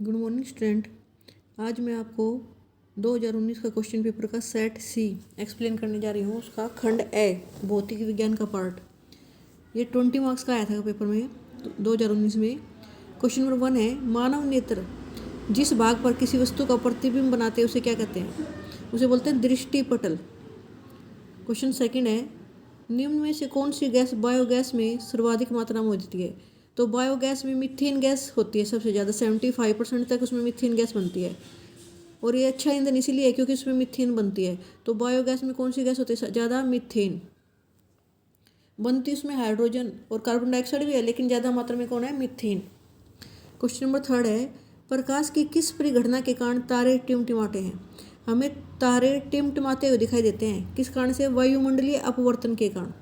Good morning student. आज मैं आपको 2019 का क्वेश्चन पेपर का सेट सी एक्सप्लेन करने जा रही हूँ। उसका खंड ए भौतिक विज्ञान का पार्ट। ये 20 मार्क्स का आया था पेपर में 2019 में। क्वेश्चन नंबर 1 है, मानव नेत्र जिस भाग पर किसी वस्तु का प्रतिबिंब बनाते हैं उसे क्या कहते हैं? उसे बोलते हैं दृष्टि पटल। क्वेश्चन सेकंड है, निम्न में से कौन सी गैस बायोगैस में सर्वाधिक मात्रा में होती है? तो बायोगैस में मीथेन गैस होती है सबसे ज़्यादा, 75% तक उसमें मीथेन गैस बनती है। और ये अच्छा ईंधन इसीलिए है क्योंकि उसमें मीथेन बनती है। तो बायोगैस में कौन सी गैस होती है ज़्यादा? मीथेन। बनती उसमें हाइड्रोजन और कार्बन डाइऑक्साइड भी है, लेकिन ज़्यादा मात्रा में कौन है? मीथेन। क्वेश्चन नंबर 3 है, प्रकाश की किस परिघटना के कारण तारे टिमटिमाते हैं? हमें तारे टिमटिमाते हुए दिखाई देते हैं किस कारण से? वायुमंडलीय अपवर्तन के कारण।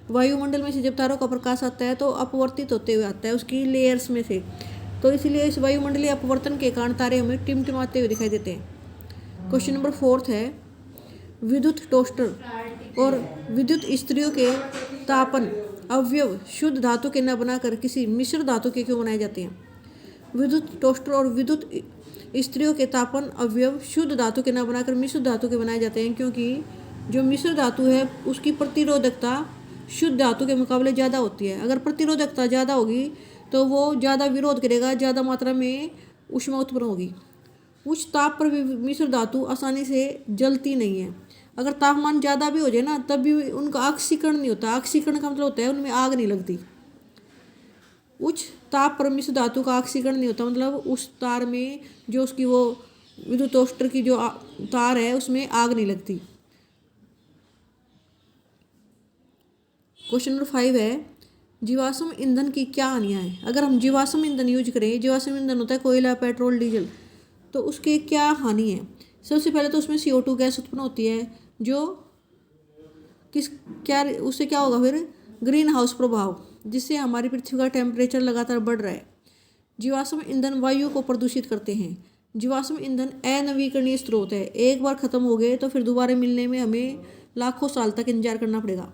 वायुमंडल में से जब तारों का प्रकाश आता है तो अपवर्तित होते हुए आता है उसकी लेयर्स में से, तो इसलिए इस वायुमंडलीय अपवर्तन के कारण तारे हमें टिमटिमाते हुए दिखाई देते हैं। क्वेश्चन नंबर 4 है, विद्युत टोस्टर और विद्युत इस्त्रियों के तापन अवयव शुद्ध धातु के न बनाकर किसी मिश्र धातु के क्यों बनाए जाते हैं? विद्युत टोस्टर और विद्युत इस्त्रियों के तापन अवयव शुद्ध धातु के न बनाकर मिश्र धातु के बनाए जाते हैं क्योंकि जो मिश्र धातु है उसकी प्रतिरोधकता शुद्ध धातु के मुकाबले ज़्यादा होती है। अगर प्रतिरोधकता ज़्यादा होगी तो वो ज़्यादा विरोध करेगा, ज़्यादा मात्रा में ऊष्मा उत्पन्न होगी। उच्च ताप पर भी मिश्र धातु आसानी से जलती नहीं है। अगर तापमान ज़्यादा भी हो जाए ना तब भी उनका ऑक्सीकरण नहीं होता। ऑक्सीकरण का मतलब होता है उनमें आग नहीं लगती। उच्च ताप पर मिश्र धातु का ऑक्सीकरण नहीं होता, मतलब उस तार में जो उसकी वो विद्युत टोस्टर की जो तार है उसमें आग नहीं लगती। क्वेश्चन नंबर 5 है, जीवाश्म ईंधन की क्या हानियाँ हैं? अगर हम जीवाश्म ईंधन यूज करें, जीवाश्म ईंधन होता है कोयला, पेट्रोल, डीजल, तो उसके क्या हानि है? सबसे पहले तो उसमें CO2 गैस उत्पन्न होती है जो उससे क्या होगा फिर? ग्रीन हाउस प्रभाव, जिससे हमारी पृथ्वी का टेम्परेचर लगातार बढ़ रहा है। जीवाश्म ईंधन वायु को प्रदूषित करते हैं। जीवाश्म ईंधन अनवीकरणीय स्रोत है, एक बार खत्म हो गए तो फिर दोबारा मिलने में हमें लाखों साल तक इंतजार करना पड़ेगा।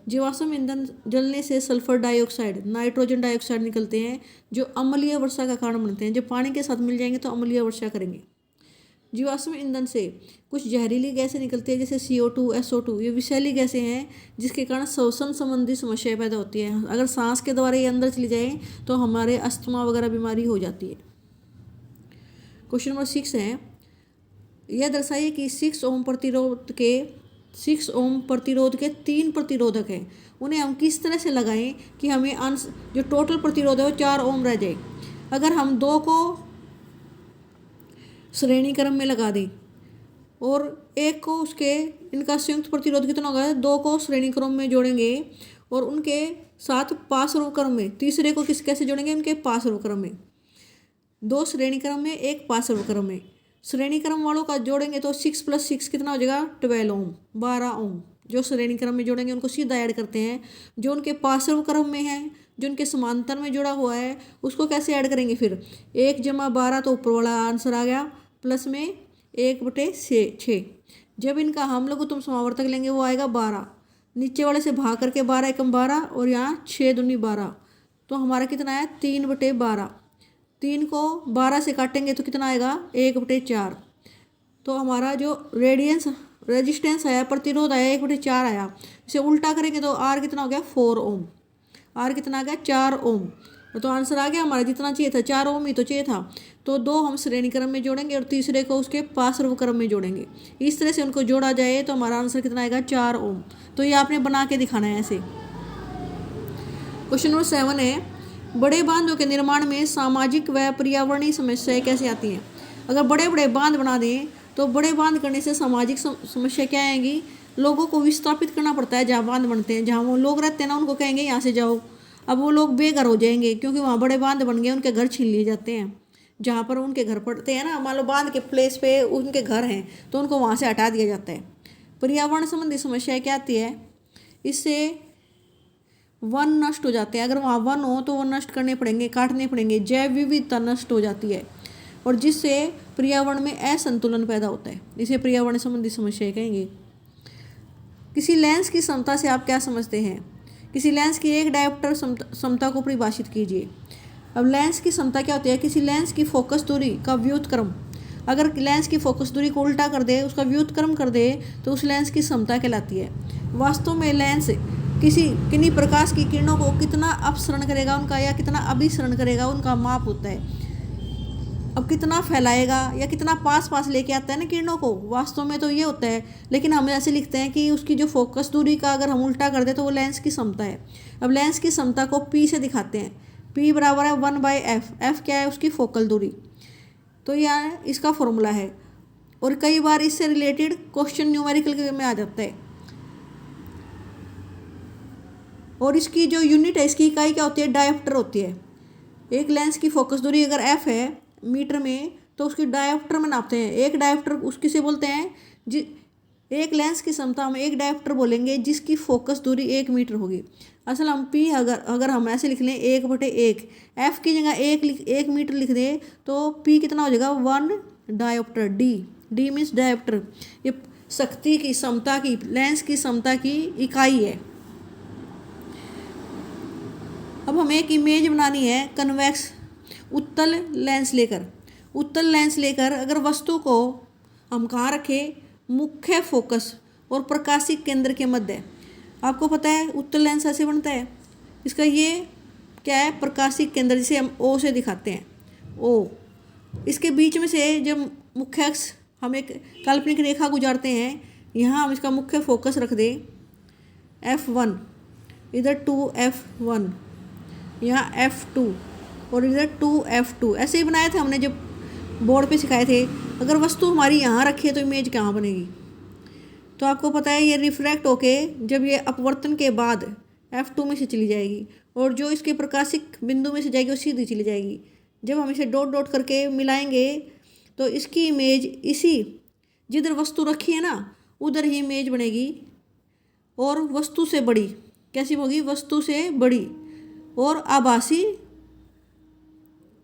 जीवाश्म ईंधन जलने से सल्फर डाइऑक्साइड, नाइट्रोजन डाइऑक्साइड निकलते हैं जो अम्लीय वर्षा का कारण बनते हैं। जब पानी के साथ मिल जाएंगे तो अम्लीय वर्षा करेंगे। जीवाश्म ईंधन से कुछ जहरीली गैसें निकलती है जैसे CO2, SO2। ये विषैली गैसें हैं जिसके कारण श्वसन संबंधी समस्याएं पैदा होती है। अगर सांस के द्वारा ये अंदर चली जाए तो हमारे अस्थमा वगैरह बीमारी हो जाती है। क्वेश्चन नंबर 6 है, यह दर्शाइए कि 6 ओम प्रतिरोध के 3 प्रतिरोधक हैं, उन्हें हम किस तरह से लगाएं कि हमें अंश जो टोटल प्रतिरोध है वो 4 ओम रह जाए। अगर हम 2 को श्रेणी क्रम में लगा दें और एक को उसके इनका संयुक्त प्रतिरोध कितना होगा? 2 को श्रेणी क्रम में जोड़ेंगे और उनके साथ पार्श्व क्रम में, तीसरे को कैसे जोड़ेंगे? उनके पार्श्व क्रम में। 2 श्रेणी क्रम में, 1 पार्श्व क्रम में। श्रेणी क्रम वालों का जोड़ेंगे तो 6 + 6 कितना हो जाएगा? 12 ओम, 12 ओम। जो श्रेणी क्रम में जोड़ेंगे उनको सीधा ऐड करते हैं। जो उनके पार्श्व क्रम में है, जो उनके समांतर में जुड़ा हुआ है, उसको कैसे ऐड करेंगे फिर? 1 + 12 तो ऊपर वाला आंसर आ गया, प्लस में 1/6। जब इनका हम लघुत्तम समावर्तक लेंगे वो आएगा 12। नीचे वाले से भाग करके 12 एकम 12 और यहाँ 6 दूनी 12, तो हमारा कितना है? 3/12। 3 को 12 से काटेंगे तो कितना आएगा? 1/4। तो हमारा जो रेजिस्टेंस आया, प्रतिरोध आया, 1/4 आया। इसे उल्टा करेंगे तो R कितना हो गया? 4 ओम। R कितना आ गया? 4 ओम। तो आंसर आ गया हमारा जितना चाहिए था, 4 ओम ही तो चाहिए था। तो 2 हम श्रेणी क्रम में जोड़ेंगे और तीसरे को उसके पार्श्व क्रम में जोड़ेंगे। इस तरह से उनको जोड़ा जाए तो हमारा आंसर कितना आएगा? 4 ओम। तो ये आपने बना के दिखाना है ऐसे। क्वेश्चन नंबर 7 है, बड़े बांधों के निर्माण में सामाजिक व पर्यावरणीय समस्याएं कैसे आती हैं? अगर बड़े बड़े बांध बना दें तो बड़े बांध करने से सामाजिक समस्या क्या आएंगी? लोगों को विस्थापित करना पड़ता है। जहाँ बांध बनते हैं, जहाँ वो लोग रहते हैं ना, उनको कहेंगे यहाँ से जाओ। अब वो लोग बेघर हो जाएंगे क्योंकि वहाँ बड़े बांध बन गए, उनके घर छीन लिए जाते हैं। जहाँ पर उनके घर पड़ते हैं ना, मान लो बांध के प्लेस पे उनके घर हैं तो उनको वहाँ से हटा दिया जाता है। पर्यावरण संबंधी समस्याएं क्या आती है? इससे वन नष्ट हो जाते हैं। अगर वहाँ वन हो तो वो नष्ट करने पड़ेंगे, काटने पड़ेंगे। जैव विविधता नष्ट हो जाती है और जिससे पर्यावरण में असंतुलन पैदा होता है। इसे पर्यावरण संबंधी समस्याएं कहेंगे। किसी लेंस की क्षमता से आप क्या समझते हैं? किसी लेंस की एक डायोप्टर क्षमता को परिभाषित कीजिए। अब लेंस की समता क्या होती है? किसी लेंस की फोकस दूरी का व्युत्क्रम, अगर लेंस की फोकस दूरी को उल्टा कर दे, उसका व्युत्क्रम कर दे, तो उस लेंस की समता कहलाती है। वास्तव में लेंस किन्हीं प्रकाश की किरणों को कितना अपसरण करेगा उनका, या कितना अभिसरण करेगा, उनका माप होता है। अब कितना फैलाएगा या कितना पास पास लेके आता है ना किरणों को, वास्तव में तो ये होता है। लेकिन हम ऐसे लिखते हैं कि उसकी जो फोकस दूरी का अगर हम उल्टा कर दे तो वो लेंस की समता है। अब लेंस की समता को P से दिखाते हैं। P बराबर है 1/f। f क्या है? उसकी फोकल दूरी। तो यह इसका फॉर्मूला है, और कई बार इससे रिलेटेड क्वेश्चन न्यूमेरिकल में आ जाता है। और इसकी जो यूनिट है, इसकी इकाई क्या होती है? डायोप्टर होती है। एक लेंस की फोकस दूरी अगर f है मीटर में, तो उसकी डायोप्टर में नापते हैं। एक डायोप्टर उसकी से बोलते हैं एक लेंस की समता हम एक डायोप्टर बोलेंगे जिसकी फोकस दूरी 1 मीटर होगी। असल हम P अगर हम ऐसे लिख लें 1/1, f की जगह 1 मीटर लिख दें, तो P कितना हो जाएगा? 1 डायोप्टर। D means dioptre. ये शक्ति की समता की, लेंस की समता की इकाई है। अब हमें एक इमेज बनानी है कन्वेक्स उत्तल लेंस लेकर अगर वस्तु को हम कहाँ रखें? मुख्य फोकस और प्रकाशिक केंद्र के मध्य। आपको पता है उत्तल लेंस ऐसे बनता है। इसका ये क्या है? प्रकाशिक केंद्र, जिसे हम O से दिखाते हैं। O इसके बीच में से जब मुख्य अक्ष हम एक काल्पनिक रेखा गुजारते हैं, यहाँ हम इसका मुख्य फोकस रख दें F1, इधर 2F1, यहाँ F2 और इधर 2F2। ऐसे ही बनाए थे हमने जब बोर्ड पे सिखाए थे। अगर वस्तु हमारी यहाँ रखी तो इमेज कहाँ बनेगी? तो आपको पता है ये रिफ्रैक्ट होके जब ये अपवर्तन के बाद F2 में से चली जाएगी, और जो इसके प्रकाशिक बिंदु में से जाएगी वो सीधी चली जाएगी। जब हम इसे डॉट डॉट करके मिलाएंगे तो इसकी इमेज इसी जिधर वस्तु रखी है ना उधर ही इमेज बनेगी, और वस्तु से बड़ी। कैसी होगी? वस्तु से बड़ी और आभासी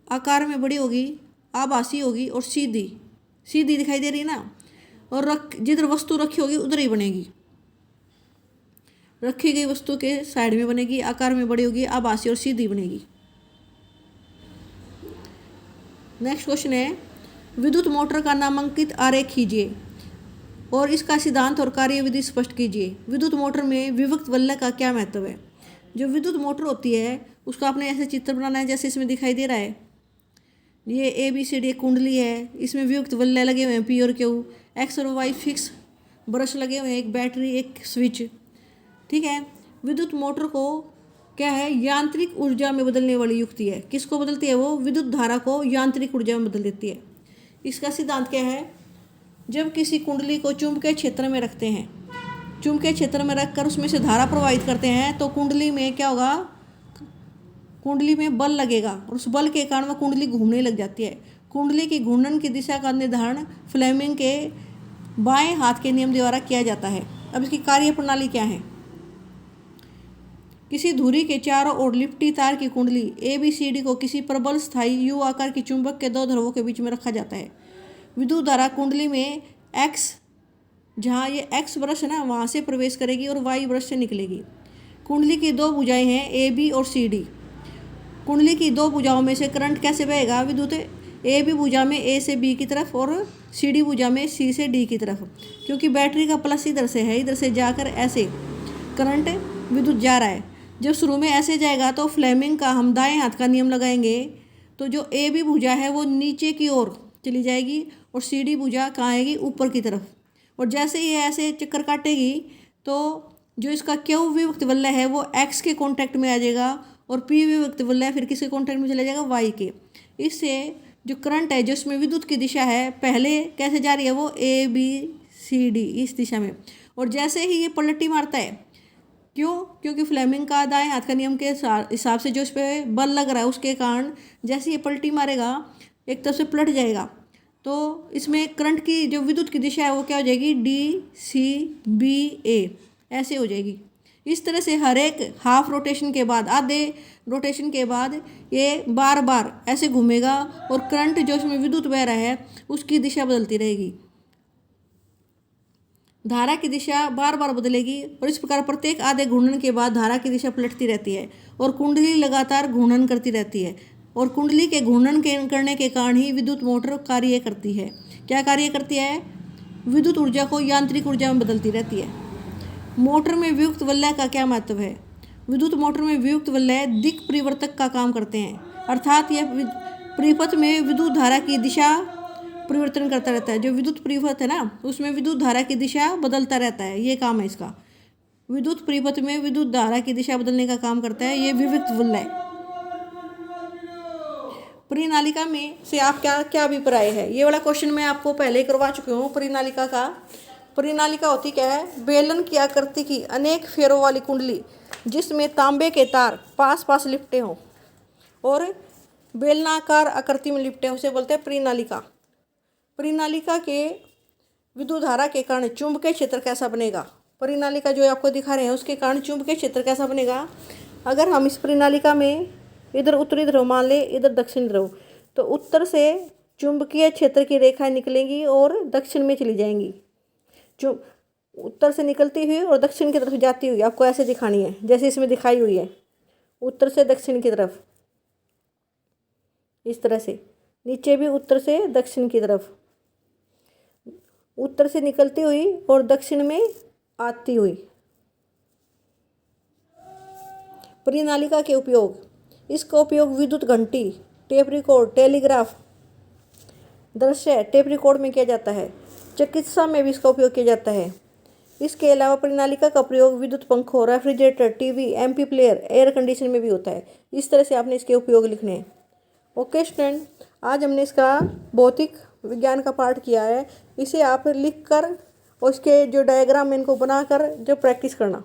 आकार में बड़ी होगी, आभासी होगी, और सीधी दिखाई दे रही है ना। और जिधर वस्तु रखी होगी उधर ही बनेगी। रखी गई वस्तु के साइड में बनेगी, आकार में बड़ी होगी, आभासी और सीधी बनेगी। नेक्स्ट क्वेश्चन है, विद्युत मोटर का नामांकित आरेख खींचिए और इसका सिद्धांत और कार्यविधि स्पष्ट कीजिए। विद्युत मोटर में विभक्त वलय का क्या महत्व है? जो विद्युत मोटर होती है उसका आपने ऐसे चित्र बनाना है जैसे इसमें दिखाई दे रहा है। ये ABCD एक कुंडली है, इसमें विभक्त वलय लगे हुए हैं P और Q, X और Y फिक्स ब्रश लगे हुए हैं, एक बैटरी, एक स्विच। ठीक है। विद्युत मोटर को क्या है? यांत्रिक ऊर्जा में बदलने वाली युक्ति है। किसको बदलती है वो? विद्युत धारा को यांत्रिक ऊर्जा में बदल देती है। इसका सिद्धांत क्या है? जब किसी कुंडली को चुंबकीय क्षेत्र में रखते हैं, चुंबकीय क्षेत्र में रखकर उसमें से धारा प्रवाहित करते हैं, तो कुंडली में क्या होगा? कुंडली में बल लगेगा, और उस बल के कारण वह कुंडली घूमने लग जाती है। कुंडली की घूर्णन की दिशा का निर्धारण फ्लेमिंग के बाएं हाथ के नियम द्वारा किया जाता है। अब इसकी कार्य प्रणाली क्या है? किसी धुरी के चारों ओर लिपटी तार की कुंडली ABCD को किसी प्रबल स्थायी U आकार की चुंबक के 2 ध्रुवों के बीच में रखा जाता है। विद्युत धारा कुंडली में X, जहाँ ये X ब्रश है ना, वहाँ से प्रवेश करेगी और Y ब्रश से निकलेगी। कुंडली की 2 भुजाएं हैं AB और CD। कुंडली की 2 भुजाओं में से करंट कैसे बहेगा? विद्युत AB भुजा में A से B की तरफ और CD भुजा में C से D की तरफ। क्योंकि बैटरी का प्लस इधर से है, इधर से जाकर ऐसे करंट विद्युत जा रहा है। जब शुरू में ऐसे जाएगा तो फ्लेमिंग का हम दाएं हाथ का नियम लगाएंगे, तो जो AB भुजा है वो नीचे की ओर चली जाएगी और CD भुजा कहाँ आएगी? ऊपर की तरफ। और जैसे ही ऐसे चक्कर काटेगी तो जो इसका Q विभक्त वलय है वो X के कॉन्टैक्ट में आ जाएगा, और P विभक्त वलय फिर किसके कॉन्टैक्ट में चला जाएगा? Y के। इससे जो करंट है, जो इसमें विद्युत की दिशा है, पहले कैसे जा रही है? वो ABCD इस दिशा में। और जैसे ही ये पलटी मारता है, क्यों? क्योंकि फ्लेमिंग का दाएं हाथ का नियम के हिसाब से जो इस पर बल लग रहा है उसके कारण जैसे ये पलटी मारेगा एक तरफ से पलट जाएगा, तो इसमें करंट की जो विद्युत की दिशा है वो क्या हो जाएगी? DCBA ऐसे हो जाएगी। इस तरह से हर एक हाफ रोटेशन के बाद, आधे रोटेशन के बाद ये बार बार ऐसे घूमेगा और करंट जो इसमें विद्युत बह रहा है उसकी दिशा बदलती रहेगी। धारा की दिशा बार बार बदलेगी, और इस प्रकार प्रत्येक आधे घूर्णन के बाद धारा की दिशा पलटती रहती है और कुंडली लगातार घूर्णन करती रहती है। और कुंडली के घूर्णन करने के कारण ही विद्युत मोटर कार्य करती है। क्या कार्य करती है? विद्युत ऊर्जा को यांत्रिक ऊर्जा में बदलती रहती है। मोटर में वियुक्त वलय का क्या महत्व है? विद्युत मोटर में वियुक्त वलय दिक् परिवर्तक का काम करते हैं, अर्थात यह परिपथ में विद्युत धारा की दिशा परिवर्तन करता रहता है। जो विद्युत परिपथ है ना, उसमें विद्युत धारा की दिशा बदलता रहता है, ये काम है इसका। विद्युत परिपथ में विद्युत धारा की दिशा बदलने का काम करता है ये वियुक्त वलय। परिनालिका में से आप क्या अभिप्राय है? ये वाला क्वेश्चन मैं आपको पहले करवा चुकी हूँ परिनालिका का। परिनालिका होती क्या है? बेलन की आकृति की अनेक फेरों वाली कुंडली जिसमें तांबे के तार पास पास लिपटे हों और बेलनाकार आकृति में लिपटे हों, उसे बोलते हैं परिनालिका। परिनालिका के विद्युत धारा के कारण चुंबकीय क्षेत्र कैसा बनेगा? परिनालिका जो आपको दिखा रहे हैं उसके कारण चुंबकीय क्षेत्र कैसा बनेगा? अगर हम इस परिनालिका में इधर उत्तरी ध्रुव मान ले, इधर दक्षिण ध्रुव, तो उत्तर से चुंबकीय क्षेत्र की रेखाएं निकलेंगी और दक्षिण में चली जाएंगी। उत्तर से निकलती हुई और दक्षिण की तरफ जाती हुई आपको ऐसे दिखानी है जैसे इसमें दिखाई हुई है, उत्तर से दक्षिण की तरफ, इस तरह से। नीचे भी उत्तर से दक्षिण की तरफ, उत्तर से निकलती हुई और दक्षिण में आती हुई। परिनालिका के उपयोग, इसका उपयोग विद्युत घंटी, टेप रिकॉर्ड, टेलीग्राफ, दृश्य टेप रिकॉर्ड में किया जाता है। चिकित्सा में भी इसका उपयोग किया जाता है। इसके अलावा परिनालिका का प्रयोग विद्युत पंखों, refrigerator, TV, MP player, air condition में भी होता है। इस तरह से आपने इसके उपयोग लिखने हैं। ओके स्टूडेंट, आज हमने इसका भौतिक विज्ञान का पार्ट किया है। इसे आप लिख कर और उसके जो डायग्राम इनको बनाकर जो प्रैक्टिस करना।